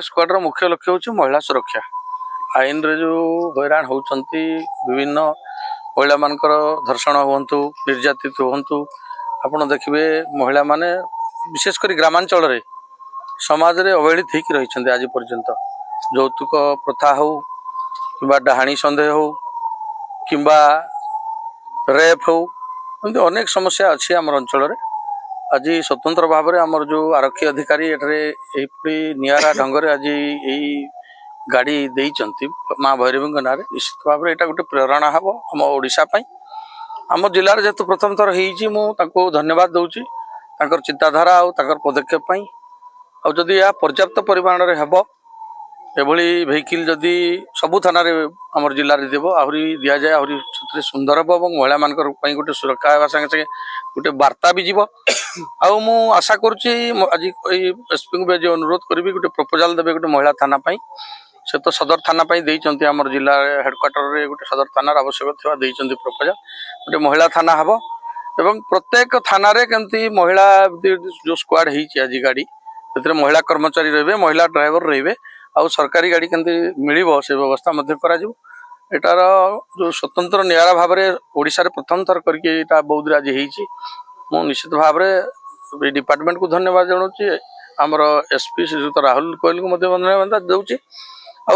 Squad मुख्य लक्ष्य हूँ महिला सुरक्षा। आईन रे जो हैरान होती विभिन्न महिला मानकर धर्षण हूँ निर्यातित हूँ आपड़ देखिए महिला माने विशेषकर ग्रामांचल रे समाज रे अवहेलित होकर रही आज पर्यंत यौतुक प्रथा हो कि डाहाणी सन्देह हो कि रेप हो एमती अनेक समस्या अच्छी आम अंचल आज स्वतंत्र भाव में आमर जो आरक्षी अधिकारी एपरी निरा ढंग से आज यही गाड़ी देइचंती माँ भैरवी ना निश्चित भाव में यहाँ गोटे प्रेरणा हम आम ओडापी आम जिले जेहेतु प्रथम थर हो धन्यवाद दूची चिंताधारा और पदक्षेप आदि यह पर्याप्त परिमाण में हम एभली वेहिकल जदि सबु थाना आम जिले में देव आहरी दि जाए आहरी सुंदर हम और महिला मान गोटे सुरक्षा होगा संगे संगे गोटे वार्ता भी जीव मु आशा करुच्ची आज एसपी को जो अनुरोध करी गोटे प्रपोजाल देवे गोटे महिला थाना से तो सदर थाना देइचंती आमर जिला हेडक्वार्टर रे गोटे सदर थाना आवश्यक थिबा देइचंती प्रपोजाल गोटे महिला थाना हबो एवं प्रत्येक थाना रे केमती महिला जो स्क्वाड होती आज गाड़ी से महिला कर्मचारी रहिबे महिला ड्राइवर रहिबे आ सरकारी गाड़ी केमती मिलिबो से व्यवस्था मध्य करा जिवो एटार जो स्वतंत्र निरा भाव में ओडिशा रे प्रथम थर करके एटा बौद्ध आज होईची मु निश्चित भाव में डिपार्टमेंट को धन्यवाद जनाऊँ आमर एसपी श्रीयुत राहुल कोयल को धन्यवाद दूची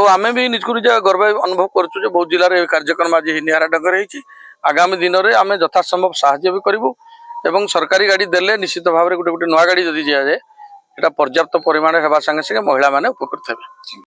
आमे भी निजको निज गर्व अनुभव करुँ बहुत जिले में कार्यक्रम आज निरा ढंग से आगामी दिन में आम यथासंभव साहाय्य भी करूँ एवं सरकारी गाड़ी देले निश्चित भाव में गोटे गोटे नुआ गाड़ी जदि दिया जाए यहाँ पर्याप्त परिमाण होगा संगे संगे महिला माने उपकृत हेबे।